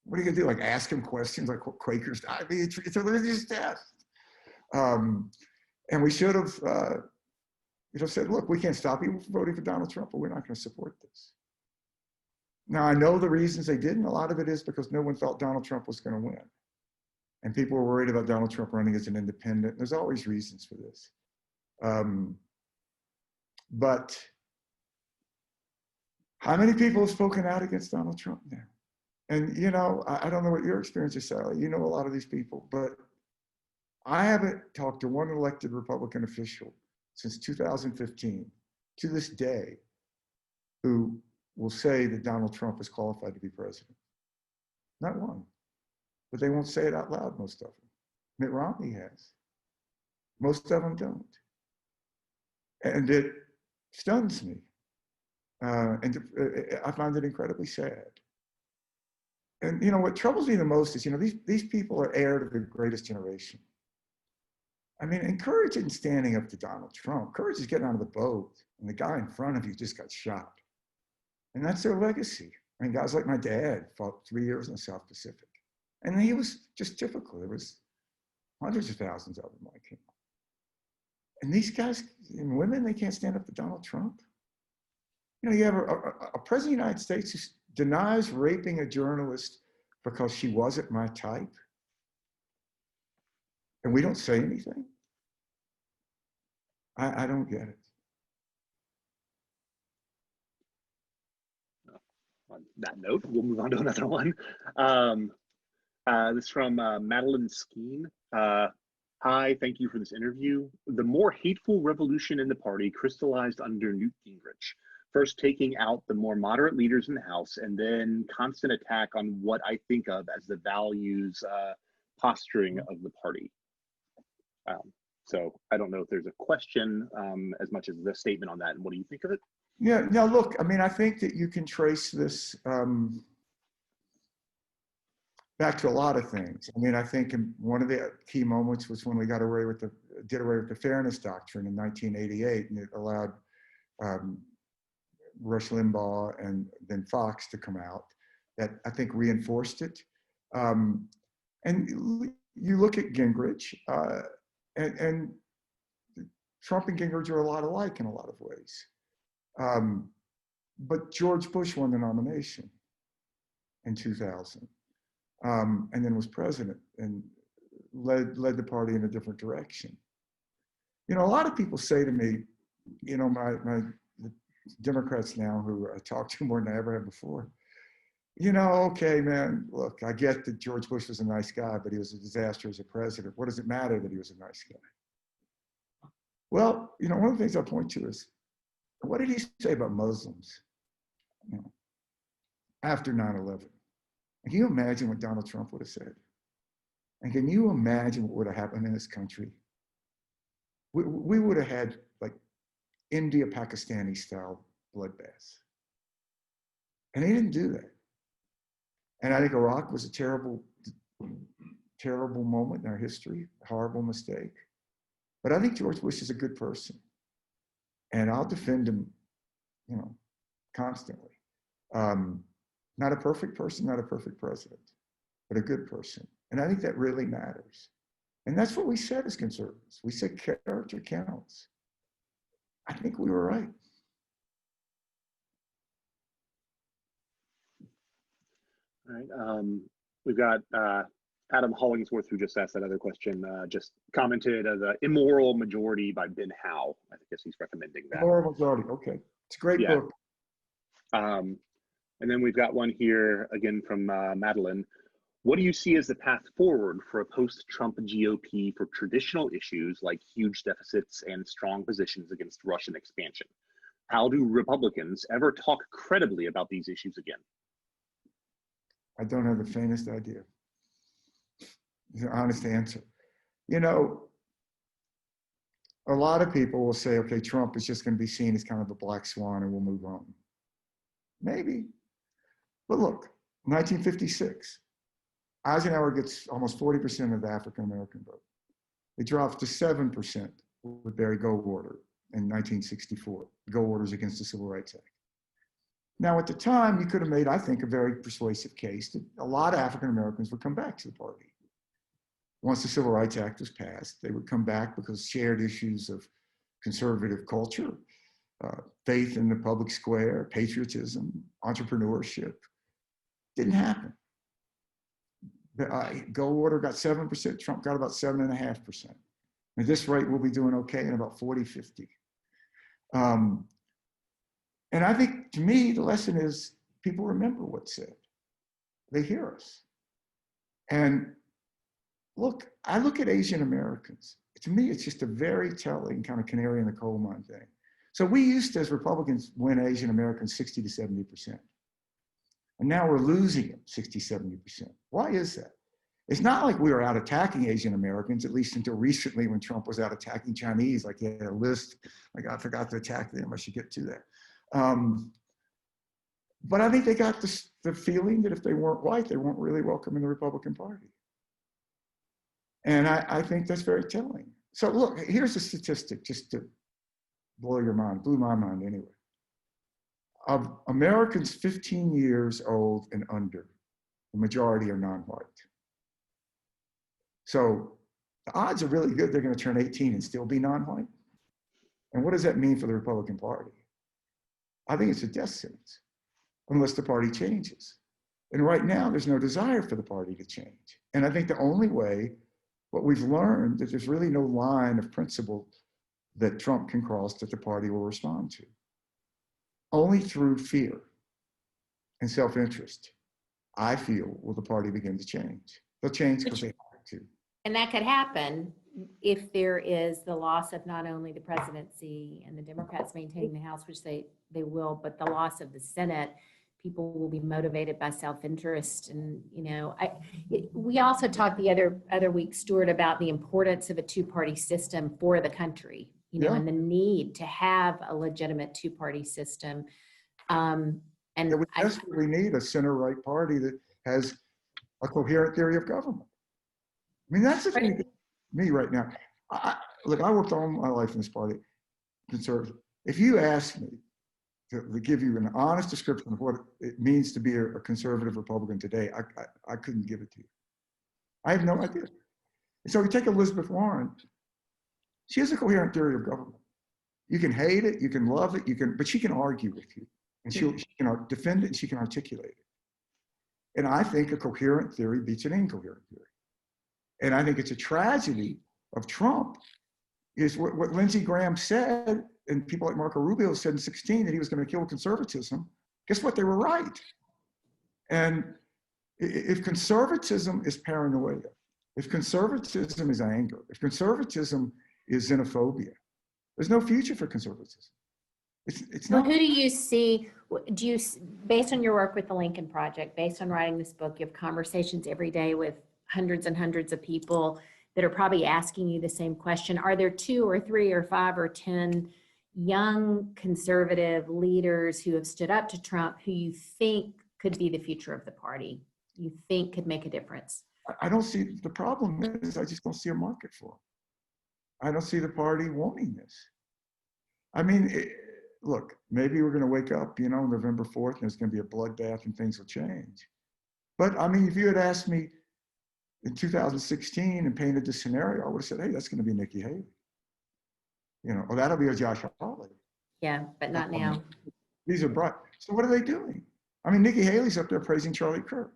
Speaker 3: What are you gonna do? Like ask him questions like what Quakers do? I mean, it's a religious test. And we should have, said, look, we can't stop you from voting for Donald Trump, but we're not going to support this. Now, I know the reasons they didn't. A lot of it is because no one thought Donald Trump was going to win. And people were worried about Donald Trump running as an independent. There's always reasons for this. But how many people have spoken out against Donald Trump now? And, I don't know what your experience is, Sally. You know a lot of these people, but I haven't talked to one elected Republican official since 2015 to this day who will say that Donald Trump is qualified to be president. Not one. But they won't say it out loud, most of them. Mitt Romney has. Most of them don't. And it stuns me. And I find it incredibly sad. And what troubles me the most is, these people are heir to the greatest generation. I mean, and courage isn't standing up to Donald Trump. Courage is getting out of the boat, and the guy in front of you just got shot. And that's their legacy. I mean, guys like my dad fought 3 years in the South Pacific. And he was just typical. There was hundreds of thousands of them like him. And these guys and women, they can't stand up to Donald Trump. You have a president of the United States who denies raping a journalist because she wasn't my type. And we don't say anything. I don't get it.
Speaker 1: On that note, we'll move on to another one. This is from Madeline Skeen. Hi, thank you for this interview. The more hateful revolution in the party crystallized under Newt Gingrich, first taking out the more moderate leaders in the House, and then constant attack on what I think of as the values posturing of the party. So I don't know if there's a question as much as the statement on that. And what do you think of it?
Speaker 3: Yeah, now look, I mean, I think that you can trace this back to a lot of things. I mean, I think one of the key moments was when we did away with the Fairness Doctrine in 1988, and it allowed Rush Limbaugh and then Fox to come out. That I think reinforced it. And you look at Gingrich, and Trump and Gingrich are a lot alike in a lot of ways. But George Bush won the nomination in 2000, and then was president and led the party in a different direction. A lot of people say to me, you know, the Democrats now who I talk to more than I ever have before, you know, okay, man, look, I get that George Bush was a nice guy, but he was a disaster as a president. What does it matter that he was a nice guy? Well, you know, one of the things I point to is, what did he say about Muslims, you know, after 9/11? Can you imagine what Donald Trump would have said? And can you imagine what would have happened in this country? We would have had like India, Pakistani style bloodbaths. And he didn't do that. And I think Iraq was a terrible, terrible moment in our history, a horrible mistake. But I think George Bush is a good person. And I'll defend him, you know, constantly. Not a perfect person, not a perfect president, but a good person. And I think that really matters. And that's what we said as conservatives. We said character counts. I think we were right.
Speaker 1: All right. We've got Adam Hollingsworth, who just asked that other question, just commented as an immoral majority by Ben Howe. I guess he's recommending that.
Speaker 3: Immoral majority. Okay. It's a great book.
Speaker 1: And then we've got one here again from Madeline. What do you see as the path forward for a post-Trump GOP for traditional issues like huge deficits and strong positions against Russian expansion? How do Republicans ever talk credibly about these issues again?
Speaker 3: I don't have the faintest idea. It's an honest answer. You know, a lot of people will say, okay, Trump is just going to be seen as kind of a black swan and we'll move on. Maybe. But look, 1956, Eisenhower gets almost 40% of the African-American vote. It drops to 7% with Barry Goldwater in 1964. Goldwater's against the Civil Rights Act. Now, at the time, you could have made, I think, a very persuasive case that a lot of African-Americans would come back to the party. Once the Civil Rights Act was passed, they would come back because shared issues of conservative culture, faith in the public square, patriotism, entrepreneurship, didn't happen. Goldwater got 7%, Trump got about 7.5%. At this rate, we'll be doing okay in about 40, 50. And I think, to me, the lesson is people remember what's said. They hear us. And look, I look at Asian Americans. To me, it's just a very telling kind of canary in the coal mine thing. So we used to, as Republicans, win Asian Americans 60 to 70%. And now we're losing them 60, 70%. Why is that? It's not like we were out attacking Asian Americans, at least until recently when Trump was out attacking Chinese, like he had a list, like I forgot to attack them, I should get to that. But I think they got the feeling that if they weren't white, they weren't really welcome in the Republican Party. And I think that's very telling. So look, here's a statistic just to blow your mind, blew my mind anyway. Of Americans 15 years old and under, the majority are non-white. So the odds are really good they're going to turn 18 and still be non-white. And what does that mean for the Republican Party? I think it's a death sentence, unless the party changes. And right now, there's no desire for the party to change. And I think the only way, what we've learned, that there's really no line of principle that Trump can cross that the party will respond to. Only through fear and self-interest, I feel, will the party begin to change. They'll change because they have to.
Speaker 2: And that could happen if there is the loss of not only the presidency and the Democrats maintaining the House, which they will, but the loss of the Senate. People will be motivated by self-interest. And, you know, we also talked the other week, Stuart, about the importance of a two-party system for the country, you know, and the need to have a legitimate two-party system. And
Speaker 3: we desperately need a center-right party that has a coherent theory of government. I mean, that's the thing to me right now. Look, I worked all my life in this party, conservative. If you ask me to give you an honest description of what it means to be a conservative Republican today, I couldn't give it to you. I have no idea. And so you take Elizabeth Warren, she has a coherent theory of government. You can hate it, you can love it, but she can argue with you. And she can defend it and she can articulate it. And I think a coherent theory beats an incoherent theory. And I think it's a tragedy of Trump is what Lindsey Graham said and people like Marco Rubio said in 16 that he was going to kill conservatism, guess what? They were right. And if conservatism is paranoia, if conservatism is anger, if conservatism is xenophobia, there's no future for conservatism. It's
Speaker 2: Well,
Speaker 3: not.
Speaker 2: who do you see, based on your work with the Lincoln Project, based on writing this book, you have conversations every day with hundreds and hundreds of people that are probably asking you the same question. Are there 2 or 3 or 5 or 10 young conservative leaders who have stood up to Trump who you think could be the future of the party, you think could make a difference?
Speaker 3: I don't see, the problem is I just don't see a market for it. I don't see the party wanting this. I mean, look, maybe we're going to wake up, you know, November 4th, and there's going to be a bloodbath and things will change. But I mean, if you had asked me in 2016 and painted this scenario, I would have said, hey, that's going to be Nikki Haley. You know, or that'll be a Josh Hawley.
Speaker 2: Yeah, but not now.
Speaker 3: These are bright. So what are they doing? I mean, Nikki Haley's up there praising Charlie Kirk.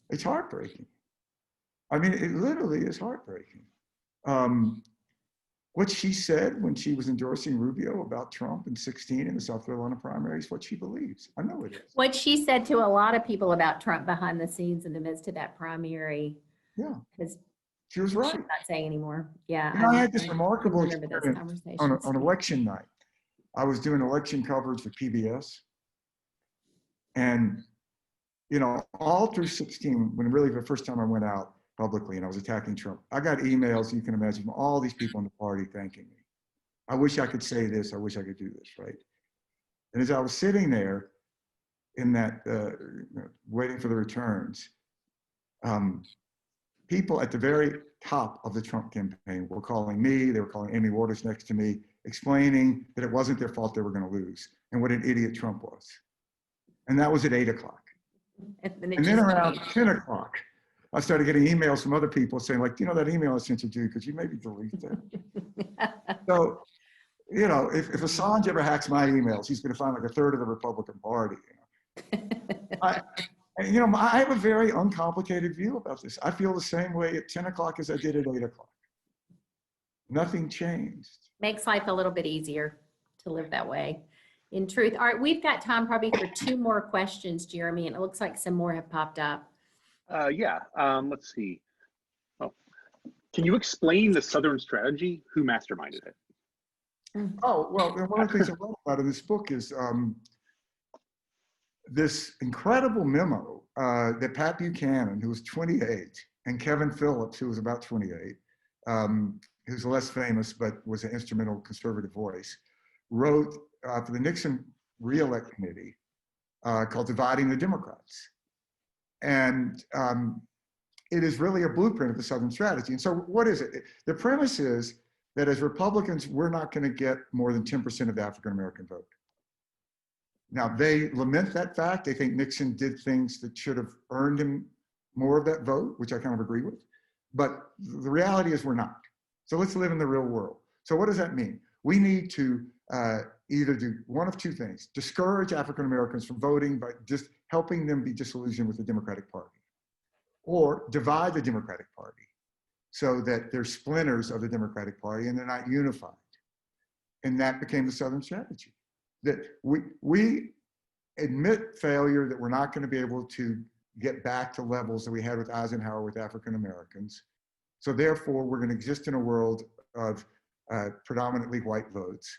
Speaker 3: It's heartbreaking. I mean, it literally is heartbreaking. What she said when she was endorsing Rubio about Trump in 16 in the South Carolina primary is what she believes. I know it is.
Speaker 2: What she said to a lot of people about Trump behind the scenes in the midst of that primary.
Speaker 3: Yeah,
Speaker 2: Because
Speaker 3: she was right.
Speaker 2: she's not saying anymore. Yeah.
Speaker 3: You know, I had this remarkable
Speaker 2: remember those
Speaker 3: experience
Speaker 2: conversations.
Speaker 3: on election night. I was doing election coverage for PBS. And, you know, all through 16, when really the first time I went out publicly and I was attacking Trump, I got emails, you can imagine, from all these people in the party thanking me. I wish I could say this. I wish I could do this, right? And as I was sitting there in that, waiting for the returns, people at the very top of the Trump campaign were calling me, they were calling Amy Waters next to me, explaining that it wasn't their fault they were going to lose and what an idiot Trump was. And that was at 8 o'clock.
Speaker 2: And
Speaker 3: then around 10 o'clock, I started getting emails from other people saying, like, you know, that email I sent you to, could you maybe delete that? So, you know, if Assange ever hacks my emails, he's going to find like a third of the Republican Party. You know? I have a very uncomplicated view about this. I feel the same way at 10 o'clock as I did at 8 o'clock. Nothing changed.
Speaker 2: Makes life a little bit easier to live that way. In truth. All right, we've got time probably for 2 more questions, Jeremy, and it looks like some more have popped up.
Speaker 1: Let's see. Oh, can you explain the Southern strategy? Who masterminded it?
Speaker 3: Oh, well, one of the things I wrote about in this book is this incredible memo that Pat Buchanan, who was 28, and Kevin Phillips, who was about 28, who's less famous but was an instrumental conservative voice, wrote for the Nixon Re-elect Committee called Dividing the Democrats. And it is really a blueprint of the Southern strategy. And so what is it? The premise is that as Republicans, we're not going to get more than 10% of the African-American vote. Now, they lament that fact. They think Nixon did things that should have earned him more of that vote, which I kind of agree with. But the reality is we're not. So let's live in the real world. So what does that mean? We need to either do one of 2 things: discourage African Americans from voting by just helping them be disillusioned with the Democratic Party, or divide the Democratic Party so that they're splinters of the Democratic Party and they're not unified. And that became the Southern strategy. That we admit failure, that we're not going to be able to get back to levels that we had with Eisenhower with African Americans. So therefore, we're going to exist in a world of predominantly white votes,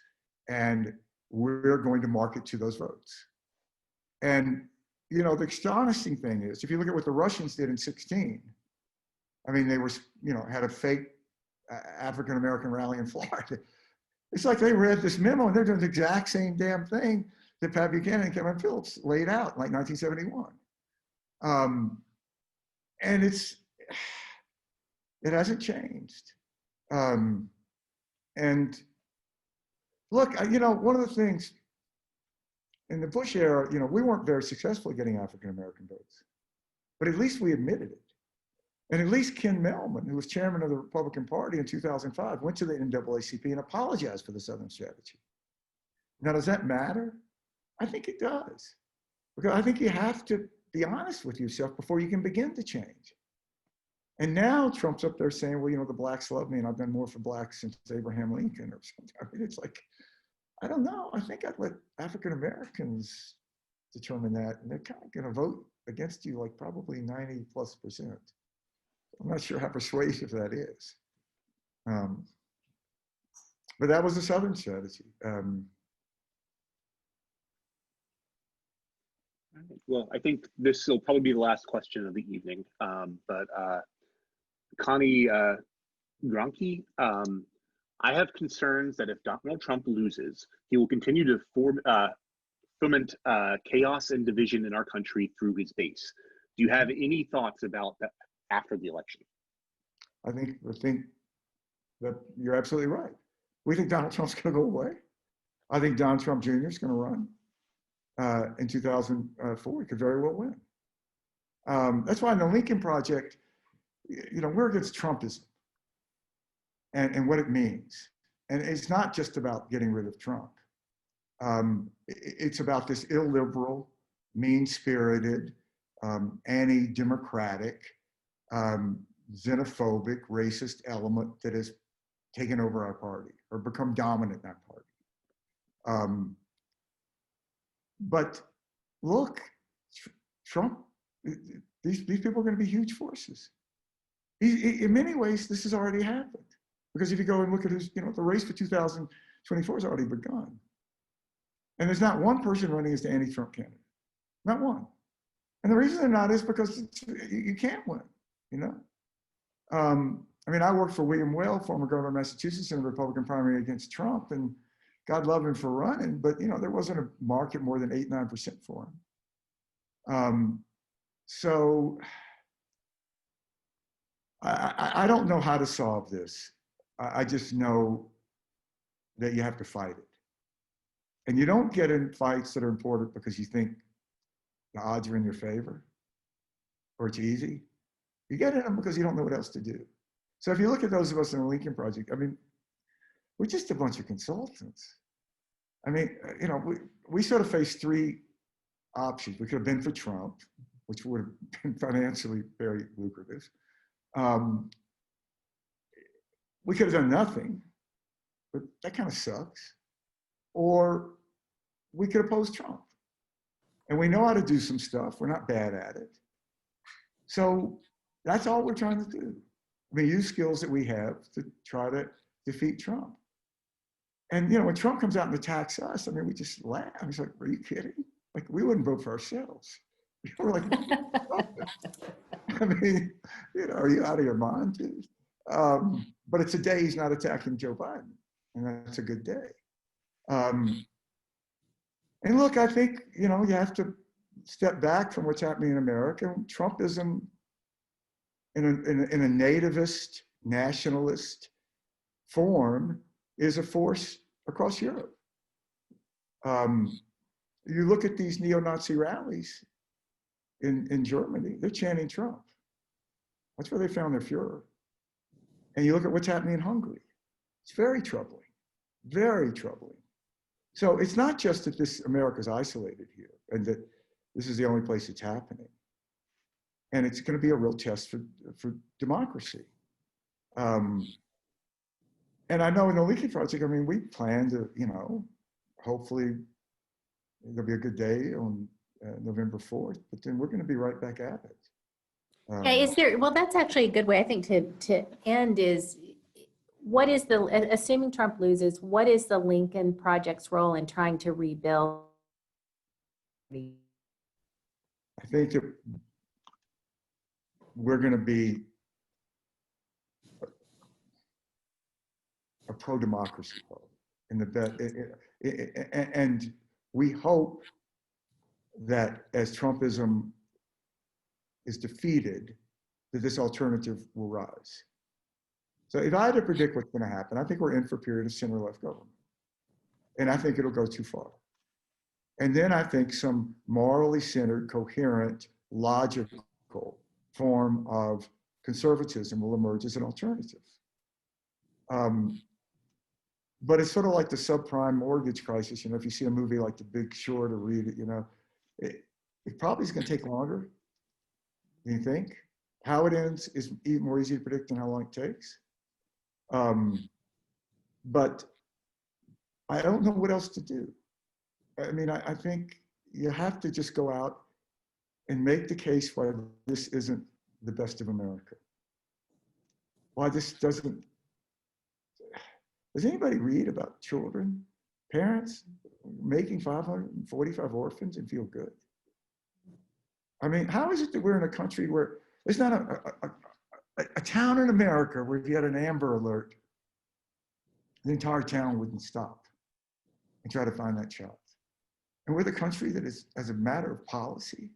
Speaker 3: and we're going to market to those votes. And, you know, the astonishing thing is, if you look at what the Russians did in 16, I mean, they were, you know, had a fake African-American rally in Florida. It's like they read this memo and they're doing the exact same damn thing that Pat Buchanan and Kevin Phillips laid out in like 1971. And it hasn't changed. And look, you know, one of the things in the Bush era, you know, we weren't very successful at getting African-American votes, but at least we admitted it. And at least Ken Mehlman, who was chairman of the Republican Party in 2005, went to the NAACP and apologized for the Southern strategy. Now, does that matter? I think it does. Because I think you have to be honest with yourself before you can begin to change. And now Trump's up there saying, well, the blacks love me and I've done more for blacks since Abraham Lincoln or something. I mean, it's like, I don't know. I think I'd let African Americans determine that. And they're kind of going to vote against you like probably 90+%. I'm not sure how persuasive that is. But that was the Southern strategy.
Speaker 1: Well, I think this will probably be the last question of the evening. But Connie Gronke, I have concerns that if Donald Trump loses, he will continue to foment chaos and division in our country through his base. Do you have any thoughts about that after the election?
Speaker 3: I think that you're absolutely right. We think Donald Trump's going to go away. I think Donald Trump Jr. is going to run in 2004. He could very well win. That's why in the Lincoln Project, we're against Trumpism and what it means. And it's not just about getting rid of Trump. It's about this illiberal, mean-spirited, anti-democratic, xenophobic, racist element that has taken over our party or become dominant in that party. But look, Trump, these people are going to be huge forces. In many ways, this has already happened. Because if you go and look at who's, the race for 2024 has already begun. And there's not one person running as the anti-Trump candidate. Not one. And the reason they're not is because you can't win, I worked for William Weld, former governor of Massachusetts, in a Republican primary against Trump, and God love him for running, but there wasn't a market more than 8-9% for him. So I don't know how to solve this. I just know that you have to fight it. And you don't get in fights that are important because you think the odds are in your favor or it's easy. You get in them because you don't know what else to do. So if you look at those of us in the Lincoln Project, we're just a bunch of consultants. We sort of faced three options. We could have been for Trump, which would have been financially very lucrative. We could have done nothing, but that kind of sucks. Or we could oppose Trump. And we know how to do some stuff. We're not bad at it. So that's all we're trying to do. Use skills that we have to try to defeat Trump. And when Trump comes out and attacks us, we just laugh. He's like, are you kidding? Like, we wouldn't vote for ourselves. We're like, are you out of your mind, dude? But it's a day he's not attacking Joe Biden, and that's a good day. And look, I think, you have to step back from what's happening in America. Trumpism in a nativist, nationalist form is a force across Europe. You look at these neo-Nazi rallies in Germany, they're chanting Trump. That's where they found their Fuhrer. And you look at what's happening in Hungary. It's very troubling, very troubling. So it's not just that this America's isolated here and that this is the only place it's happening. And it's going to be a real test for democracy. And I know in the Lincoln Project, we plan to, hopefully there'll be a good day on November 4th, but then we're going to be right back at it.
Speaker 2: Yeah, well, that's actually a good way, I think, to end is, what is assuming Trump loses, what is the Lincoln Project's role in trying to rebuild?
Speaker 3: I think that we're going to be a pro-democracy vote and we hope that as Trumpism is defeated, that this alternative will rise. So if I had to predict what's going to happen, I think we're in for a period of center-left government. And I think it'll go too far. And then I think some morally centered, coherent, logical form of conservatism will emerge as an alternative. But it's sort of like the subprime mortgage crisis. If you see a movie like The Big Short or read it, it probably is going to take longer. Do you think? How it ends is more easy to predict than how long it takes. But I don't know what else to do. I mean, I think you have to just go out and make the case why this isn't the best of America. Why this doesn't, does anybody read about children, parents making 545 orphans and feel good? I mean, how is it that we're in a country where there's not a town in America where if you had an Amber Alert, the entire town wouldn't stop and try to find that child? And we're the country that is, as a matter of policy,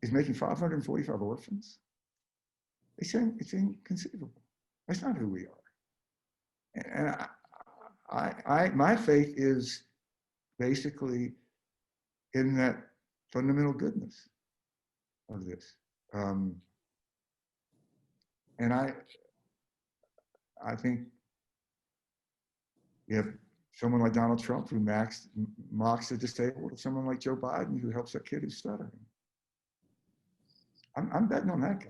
Speaker 3: is making 545 orphans. It's inconceivable. That's not who we are. And my faith is basically in that fundamental goodness of this. And I think you have someone like Donald Trump who mocks the disabled, someone like Joe Biden who helps that kid who's stuttering. I'm betting on that guy.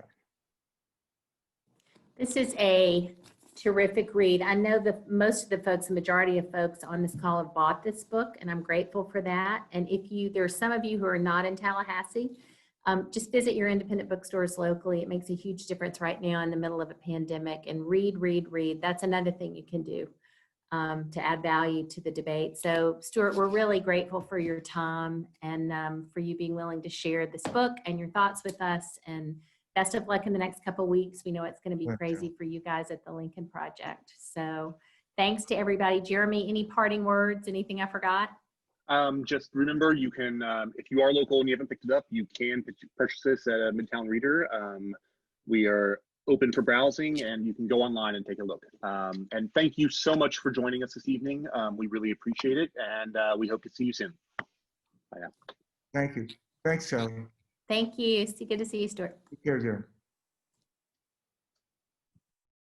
Speaker 2: This is a terrific read. I know that most of the folks, the majority of folks on this call have bought this book, and I'm grateful for that. And there are some of you who are not in Tallahassee, just visit your independent bookstores locally. It makes a huge difference right now in the middle of a pandemic. And read. That's another thing you can do to add value to the debate. So, Stuart, we're really grateful for your time and for you being willing to share this book and your thoughts with us. And best of luck in the next couple of weeks. We know it's going to be crazy for you guys at the Lincoln Project. So thanks to everybody. Jeremy, any parting words, anything I forgot?
Speaker 1: Just remember, you can, if you are local and you haven't picked it up, you can purchase this at a Midtown Reader. We are open for browsing, and you can go online and take a look. And thank you so much for joining us this evening. We really appreciate it, and we hope to see you soon. Bye now.
Speaker 3: Thank you. Thanks, Sally.
Speaker 2: Thank you. Good to see you, Stuart.
Speaker 3: Take care, dear.